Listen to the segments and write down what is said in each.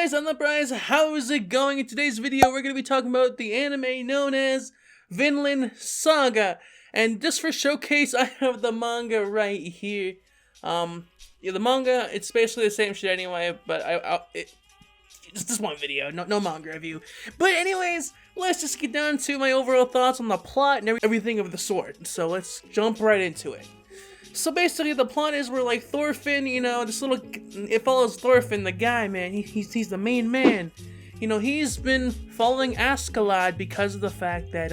guys, AnimeUpRise, how's it going? In today's video, we're going to be talking about the anime known as Vinland Saga. And just for showcase, I have the manga right here. Yeah, the manga, it's basically the same shit anyway, but it's just one video, no manga review. But anyways, let's just get down to my overall thoughts on the plot and everything of the sort. So let's jump right into it. So basically, the plot is where, like, Thorfinn, you know, it follows Thorfinn, the guy, man. He's the main man. You know, he's been following Aska Lad because of the fact that,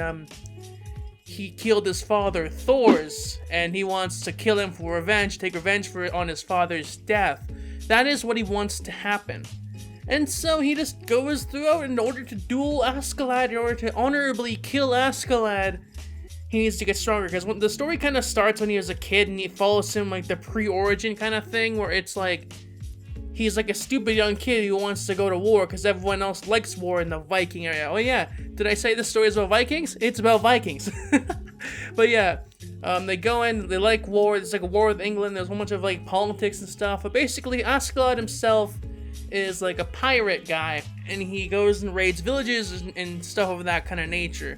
he killed his father, Thor's, and he wants to kill him for revenge, take revenge on his father's death. That is what he wants to happen. And so he just goes throughout in order to duel Askalad, in order to honorably kill Askalad. He needs to get stronger, because when the story kind of starts when he was a kid, and it follows him like the pre-origin kind of thing, where it's like he's like a stupid young kid who wants to go to war because everyone else likes war in the Viking area. Oh yeah, did I say this story is about Vikings? It's about Vikings. But yeah, they go in, they like war. There's like a war with England. There's a whole bunch of like politics and stuff. But basically, Askalad himself is like a pirate guy, and he goes and raids villages and stuff of that kind of nature.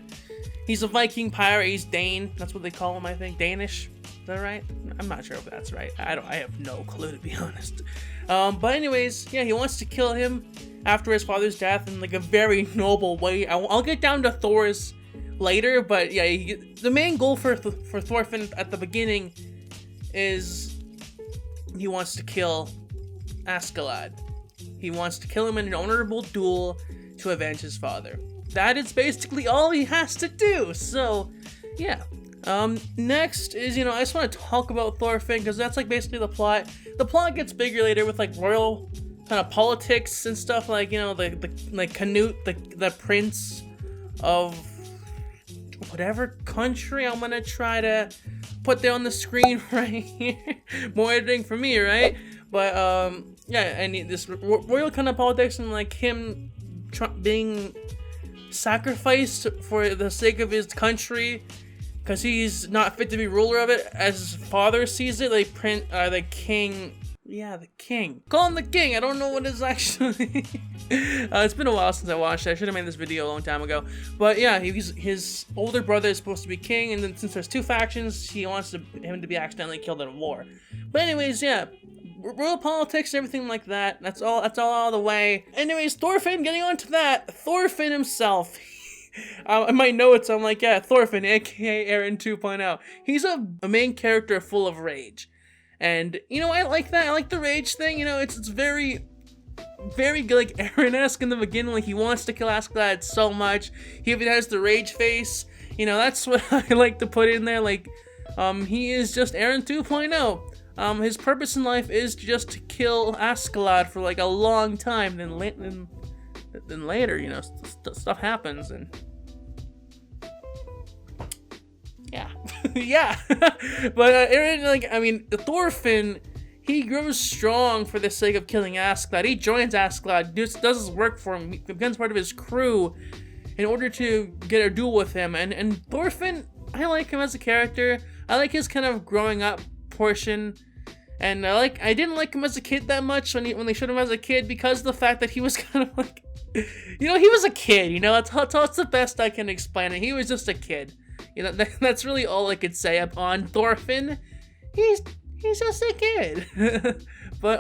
He's a Viking pirate. He's Dane. That's what they call him, I think. Danish. Is that right? I'm not sure if that's right. I have no clue, to be honest. But anyways, yeah, he wants to kill him after his father's death in like a very noble way. I'll get down to Thor's later, but yeah, the main goal for Thorfinn at the beginning is he wants to kill Askalad. He wants to kill him in an honorable duel to avenge his father. That is basically all he has to do. So, yeah. Next is, you know, I just want to talk about Thorfinn, because that's like basically the plot. The plot gets bigger later with like royal kind of politics and stuff, like, you know, like Canute, the prince of whatever country. I'm gonna try to put there on the screen right here. More editing for me, right? But yeah, I need this royal kind of politics, and like him being sacrificed for the sake of his country because he's not fit to be ruler of it, as his father sees it. Like the king. Yeah, the king. Call him the king. I don't know what is actually. It's been a while since I watched it. I should have made this video a long time ago. But yeah, his older brother is supposed to be king, and then since there's two factions, he wants him to be accidentally killed in a war. But anyways, yeah, royal politics and everything like that. That's all out of the way. Anyways, Thorfinn. Getting on to that, Thorfinn himself. In my notes, I'm like, yeah, Thorfinn, aka Aaron 2.0. He's a main character full of rage. And, you know, I like that. I like the rage thing. You know, it's very, very good, like Aaron-esque in the beginning. Like, he wants to kill Askalad so much. He even has the rage face. You know, that's what I like to put in there. Like, he is just Aaron 2.0. His purpose in life is just to kill Askalad for, like, a long time. Then later, you know, stuff happens, and yeah. Yeah. But Aaron, like, I mean, Thorfinn, he grows strong for the sake of killing Askalad. He joins Askalad, does his work for him, he becomes part of his crew in order to get a duel with him. And Thorfinn, I like him as a character. I like his kind of growing up portion. And I didn't like him as a kid that much when they showed him as a kid, because of the fact that he was kind of like, you know, he was a kid, you know, that's the best I can explain it. He was just a kid. You know, that's really all I could say on Thorfinn. He's just a kid. But,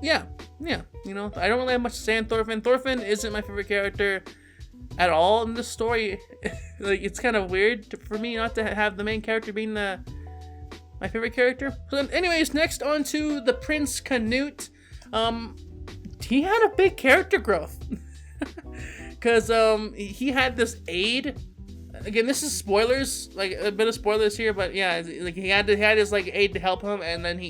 yeah, you know, I don't really have much to say on Thorfinn. Thorfinn isn't my favorite character at all in this story. Like, it's kind of weird for me not to have the main character being my favorite character. So anyways, next on to the Prince Canute. He had a big character growth. Because, he had this aide. Again, this is spoilers, like a bit of spoilers here, but yeah, like he had his like aide to help him, and then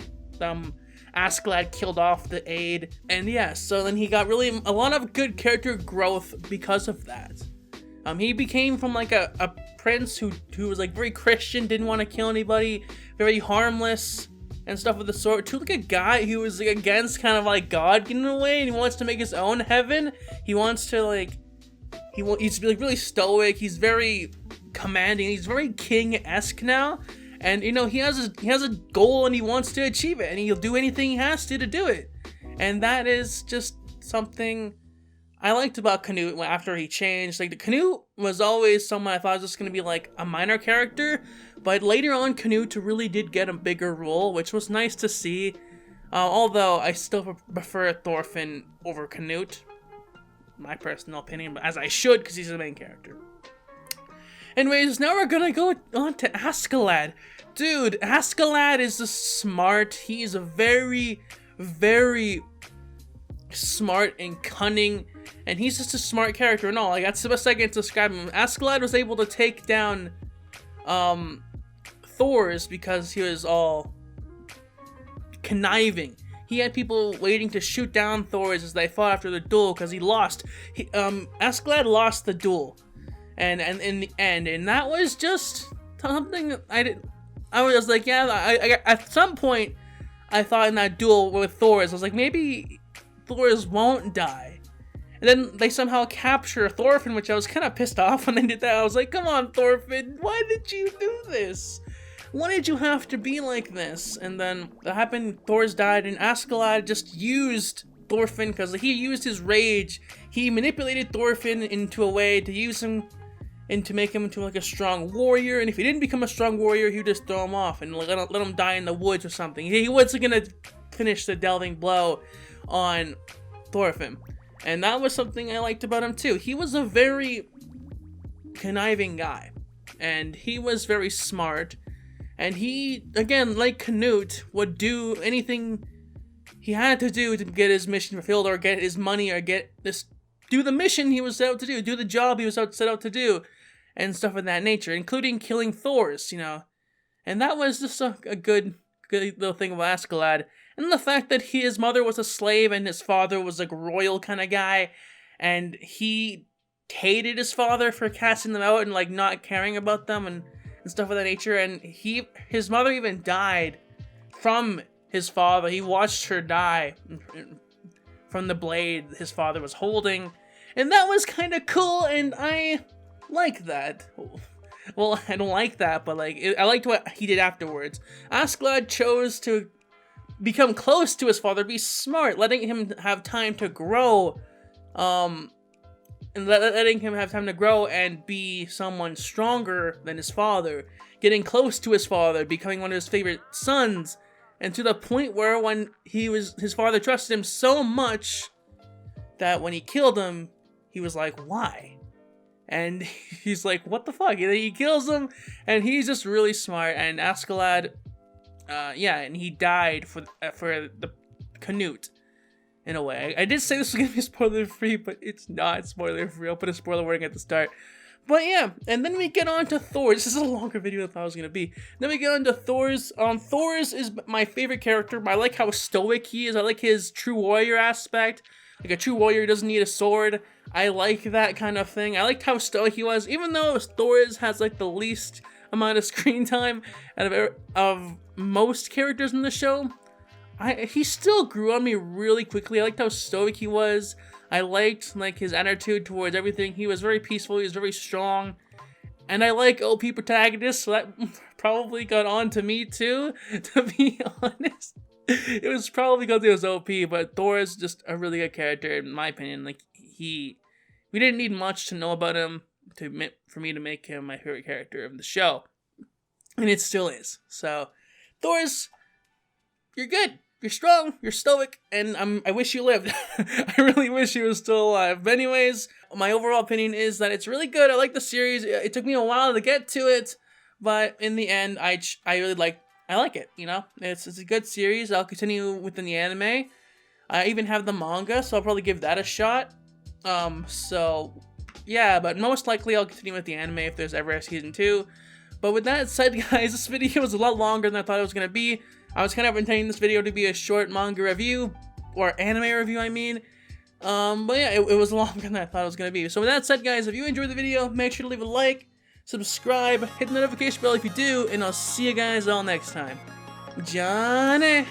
Askalad killed off the aide, and yeah, so then he got really a lot of good character growth because of that. He became from like a prince who was like very Christian, didn't want to kill anybody, very harmless and stuff of the sort, to like a guy who was like against kind of like God in a way, and he wants to make his own heaven. He wants to like. He's like really stoic. He's very commanding. He's very king-esque now, and you know he has a goal and he wants to achieve it, and he'll do anything he has to do it. And that is just something I liked about Canute after he changed. Like, the Canute was always someone I thought was just going to be like a minor character, but later on Canute really did get a bigger role, which was nice to see. Although I still prefer Thorfinn over Canute, my personal opinion, but as I should, because he's the main character. Anyways, now we're gonna go on to Askalad. Dude, Askalad is just smart. He's a very, very smart and cunning, and he's just a smart character. No, like, that's the best I can describe him. Askalad was able to take down Thor's because he was all conniving. He had people waiting to shoot down Thor's as they fought after the duel because he lost. Askalad lost the duel, and in the end, and that was just something I was like, yeah, I at some point I thought in that duel with Thor's, I was like, maybe Thor's won't die. And then they somehow capture Thorfinn, which I was kind of pissed off when they did that. I was like, come on, Thorfinn, why did you do this? Why did you have to be like this? And then that happened, Thor's died, and Askalad just used Thorfinn because he used his rage. He manipulated Thorfinn into a way to use him and to make him into like a strong warrior. And if he didn't become a strong warrior, he would just throw him off and let him die in the woods or something. He wasn't gonna finish the delving blow on Thorfinn. And that was something I liked about him too. He was a very conniving guy, and he was very smart, and he, again, like Canute, would do anything he had to do to get his mission fulfilled, or get his money, or do the mission he was set out to do the job he was set out to do, and stuff of that nature, including killing Thor's, you know. And that was just a good little thing about Askalad. And the fact that his mother was a slave and his father was like a royal kind of guy, and he hated his father for casting them out and like not caring about them and stuff of that nature. And his mother even died from his father. He watched her die from the blade his father was holding, and that was kind of cool, and I like that. Well, I don't like that, but like I liked what he did afterwards. Askalad chose to become close to his father, be smart, letting him have time to grow, and letting him have time to grow and be someone stronger than his father, getting close to his father, becoming one of his favorite sons, and to the point where when his father trusted him so much that when he killed him, he was like, why? And he's like, what the fuck? And then he kills him, and he's just really smart. And Askalad, and he died for the Canute, in a way. I did say this was gonna be spoiler free, but it's not spoiler free. I'll put a spoiler warning at the start. But yeah, and then we get on to Thor. This is a longer video than I thought it was gonna be. Then we get on to Thor's. Thor's is my favorite character. I like how stoic he is. I like his true warrior aspect. Like, a true warrior doesn't need a sword. I like that kind of thing. I liked how stoic he was, even though Thor's has like the least amount of screen time out of most characters in the show. He still grew on me really quickly. I liked how stoic he was. I liked like his attitude towards everything. He was very peaceful. He was very strong, and I like OP protagonists, so that probably got on to me too. To be honest, it was probably because he was OP. But Thor is just a really good character in my opinion. Like, we didn't need much to know about him for me to make him my favorite character of the show, and it still is. So, Thor's, you're good. You're strong, you're stoic, and I wish you lived. I really wish he was still alive. But anyways, my overall opinion is that it's really good. I like the series. It took me a while to get to it, but in the end, I like it, you know? It's a good series. I'll continue within the anime. I even have the manga, so I'll probably give that a shot. So, yeah, but most likely I'll continue with the anime if there's ever a season 2. But with that said, guys, this video was a lot longer than I thought it was going to be. I was kind of intending this video to be a short manga review, or anime review, I mean. But yeah, it was longer than I thought it was going to be. So with that said, guys, if you enjoyed the video, make sure to leave a like, subscribe, hit the notification bell if you do, and I'll see you guys all next time. Johnny!